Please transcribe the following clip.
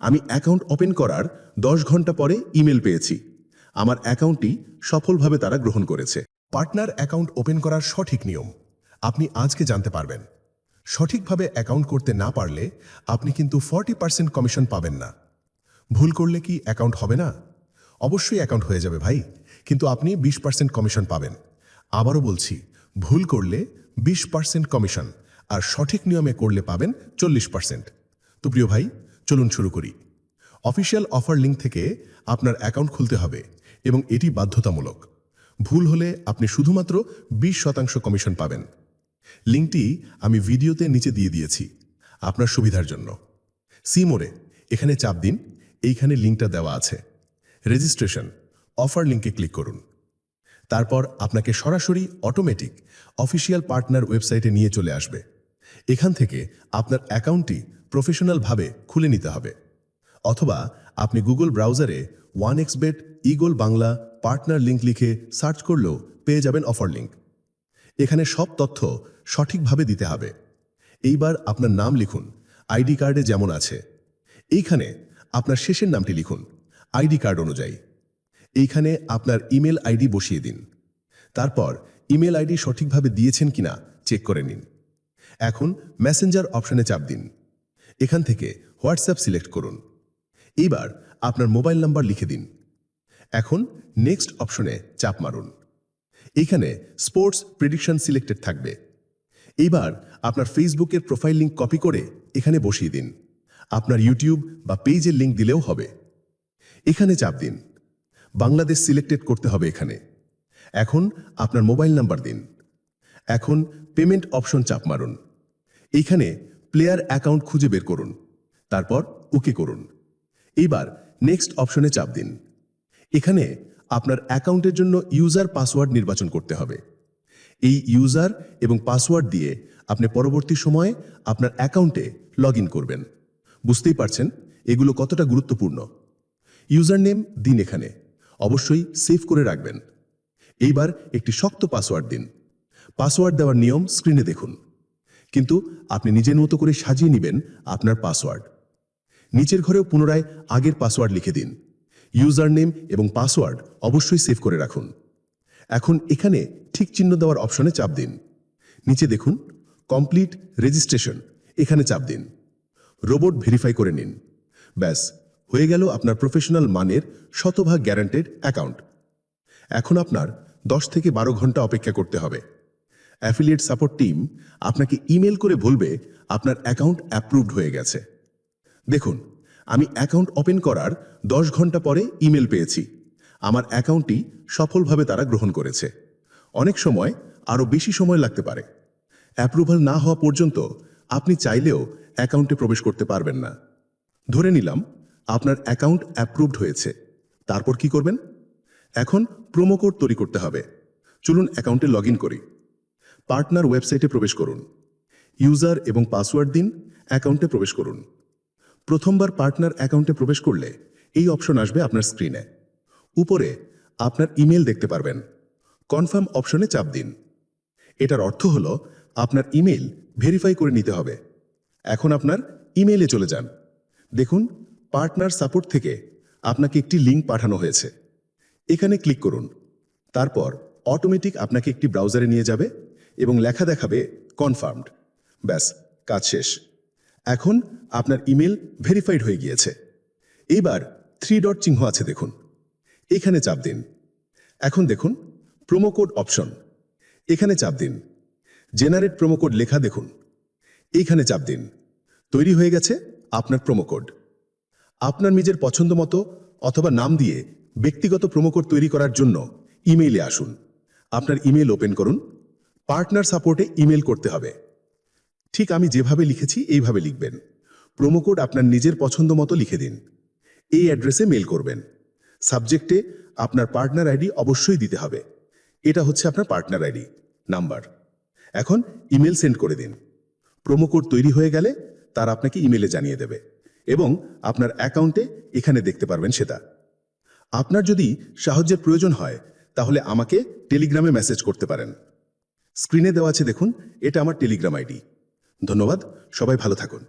আমি account open করার 10 ঘন্টা পরে ইমেল পেয়েছি। আমার অ্যাকাউন্টটি সফলভাবে তারা গ্রহণ করেছে। পার্টনার অ্যাকাউন্ট ওপেন করার সঠিক নিয়ম আপনি আজকে জানতে পারবেন। সঠিকভাবে অ্যাকাউন্ট করতে না পারলে আপনি কিন্তু 40% কমিশন পাবেন না। ভুল করলে কি অ্যাকাউন্ট হবে না? অবশ্যই অ্যাকাউন্ট হয়ে যাবে ভাই, কিন্তু আপনি 20% কমিশন পাবেন। আবারও বলছি, ভুল করলে 20% কমিশন, আর সঠিক নিয়মে করলে পাবেন 40%। তো প্রিয় ভাই, চলুন শুরু করি। অফিসিয়াল অফার লিঙ্ক থেকে আপনার অ্যাকাউন্ট খুলতে হবে এবং এটি বাধ্যতামূলক। ভুল হলে আপনি শুধুমাত্র 20% কমিশন পাবেন। লিঙ্কটি আমি ভিডিওতে নিচে দিয়ে দিয়েছি আপনার সুবিধার জন্য। সি মোড়ে এখানে চাপ দিন, এইখানে লিঙ্কটা দেওয়া আছে। রেজিস্ট্রেশন অফার লিঙ্কে ক্লিক করুন। তারপর আপনাকে সরাসরি অটোমেটিক অফিসিয়াল পার্টনার ওয়েবসাইটে নিয়ে চলে আসবে। এখান থেকে আপনার অ্যাকাউন্টটি প্রফেশনালভাবে খুলে নিতে হবে, অথবা আপনি গুগল ব্রাউজারে 1xbet eagle Bangla partner link লিখে সার্চ করলেও পেয়ে যাবেন অফার লিঙ্ক। এখানে সব তথ্য সঠিকভাবে দিতে হবে। এইবার আপনার নাম লিখুন, আইডি কার্ডে যেমন আছে। এইখানে আপনার শেষের নামটি লিখুন আইডি কার্ড অনুযায়ী। এইখানে আপনার ইমেল আইডি বসিয়ে দিন। তারপর ইমেল আইডি সঠিকভাবে দিয়েছেন কিনা চেক করে নিন। এখন মেসেঞ্জার অপশনে চাপ দিন। এখান থেকে হোয়াটসঅ্যাপ সিলেক্ট করুন। এইবার আপনার মোবাইল নাম্বার লিখে দিন। এখন নেক্সট অপশনে চাপ মারুন। এইখানে স্পোর্টস প্রেডিকশন সিলেক্টেড থাকবে। এইবার আপনার ফেসবুকের প্রোফাইল লিঙ্ক কপি করে এখানে বসিয়ে দিন। আপনার ইউটিউব বা পেজের লিঙ্ক দিলেও হবে। এখানে চাপ দিন। বাংলাদেশ সিলেক্টেড করতে হবে এখানে। এখন আপনার মোবাইল নাম্বার দিন। এখন পেমেন্ট অপশন চাপ মারুন। এইখানে প্লেয়ার অ্যাকাউন্ট খুঁজে বের করুন, তারপর ওকে করুন। এইবার নেক্সট অপশনে চাপ দিন। এখানে আপনার অ্যাকাউন্টের জন্য ইউজার পাসওয়ার্ড নির্বাচন করতে হবে। এই ইউজার এবং পাসওয়ার্ড দিয়ে আপনি পরবর্তী সময়ে আপনার অ্যাকাউন্টে লগ ইন করবেন। বুঝতেই পারছেন এগুলো কতটা গুরুত্বপূর্ণ। ইউজার নেম দিন, এখানে অবশ্যই সেভ করে রাখবেন। এইবার একটি শক্ত পাসওয়ার্ড দিন। পাসওয়ার্ড দেওয়ার নিয়ম স্ক্রিনে দেখুন, কিন্তু আপনি নিজের মতো করে সাজিয়ে নেবেন আপনার পাসওয়ার্ড। নিচের ঘরেও পুনরায় আগের পাসওয়ার্ড লিখে দিন। ইউজার নেম এবং পাসওয়ার্ড অবশ্যই সেভ করে রাখুন। এখন এখানে ঠিক চিহ্ন দেওয়ার অপশনে চাপ দিন। নিচে দেখুন কমপ্লিট রেজিস্ট্রেশন, এখানে চাপ দিন। রোবট ভেরিফাই করে নিন। ব্যাস, হয়ে গেল আপনার প্রফেশনাল মানের শতভাগ গ্যারান্টেড অ্যাকাউন্ট। এখন আপনার 10 থেকে 12 ঘন্টা অপেক্ষা করতে হবে। অ্যাফিলিয়েট সাপোর্ট টিম আপনাকে ইমেল করে বলবে আপনার অ্যাকাউন্ট অ্যাপ্রুভড হয়ে গেছে। দেখুন, আমি অ্যাকাউন্ট ওপেন করার 10 ঘন্টা পরে ইমেল পেয়েছি। আমার অ্যাকাউন্টটি সফলভাবে তারা গ্রহণ করেছে। অনেক সময় আরও বেশি সময় লাগতে পারে। অ্যাপ্রুভাল না হওয়া পর্যন্ত আপনি চাইলেও অ্যাকাউন্টে প্রবেশ করতে পারবেন না। ধরে নিলাম আপনার অ্যাকাউন্ট অ্যাপ্রুভড হয়েছে, তারপর কি করবেন? এখন প্রোমো কোড তৈরি করতে হবে। চলুন অ্যাকাউন্টে লগ ইন করি। পার্টনার ওয়েবসাইটে প্রবেশ করুন। ইউজার এবং পাসওয়ার্ড দিন, অ্যাকাউন্টে প্রবেশ করুন। প্রথমবার পার্টনার অ্যাকাউন্টে প্রবেশ করলে এই অপশন আসবে আপনার স্ক্রিনে। উপরে আপনার ইমেল দেখতে পারবেন। কনফার্ম অপশনে চাপ দিন। এটার অর্থ হলো আপনার ইমেল ভেরিফাই করে নিতে হবে। এখন আপনার ইমেইলে চলে যান। দেখুন পার্টনার সাপোর্ট থেকে আপনাকে একটি লিঙ্ক পাঠানো হয়েছে। এখানে ক্লিক করুন। তারপর অটোমেটিক আপনাকে একটি ব্রাউজারে নিয়ে যাবে এবং লেখা দেখাবে কনফার্মড। ব্যাস, কাজ শেষ। এখন আপনার ইমেল ভেরিফাইড হয়ে গিয়েছে। এইবার 3 ডট চিহ্ন আছে দেখুন, এখানে চাপ দিন। এখন দেখুন প্রোমো কোড অপশন, এখানে চাপ দিন। জেনারেট প্রোমো কোড লেখা দেখুন, এইখানে চাপ দিন। তৈরি হয়ে গেছে আপনার প্রোমো কোড। আপনার নিজের পছন্দ মতো অথবা নাম দিয়ে ব্যক্তিগত প্রোমো কোড তৈরি করার জন্য ইমেইলে আসুন। আপনার ইমেল ওপেন করুন। পার্টনার সাপোর্টে ইমেল করতে হবে। ঠিক আমি যেভাবে লিখেছি এইভাবে লিখবেন। প্রোমো কোড আপনার নিজের পছন্দ মতো লিখে দিন। এই অ্যাড্রেসে মেল করবেন। সাবজেক্টে আপনার পার্টনার আইডি অবশ্যই দিতে হবে। এটা হচ্ছে আপনার পার্টনার আইডি নাম্বার। এখন ইমেল সেন্ড করে দিন। প্রোমো কোড তৈরি হয়ে গেলে তার আপনাকে ইমেলে জানিয়ে দেবে এবং আপনার অ্যাকাউন্টে এখানে দেখতে পারবেন সেটা। আপনার যদি সাহায্যের প্রয়োজন হয় তাহলে আমাকে টেলিগ্রামে মেসেজ করতে পারেন। স্ক্রিনে দেওয়া আছে দেখুন, এটা আমার টেলিগ্রাম আইডি। ধন্যবাদ, সবাই ভালো থাকুন।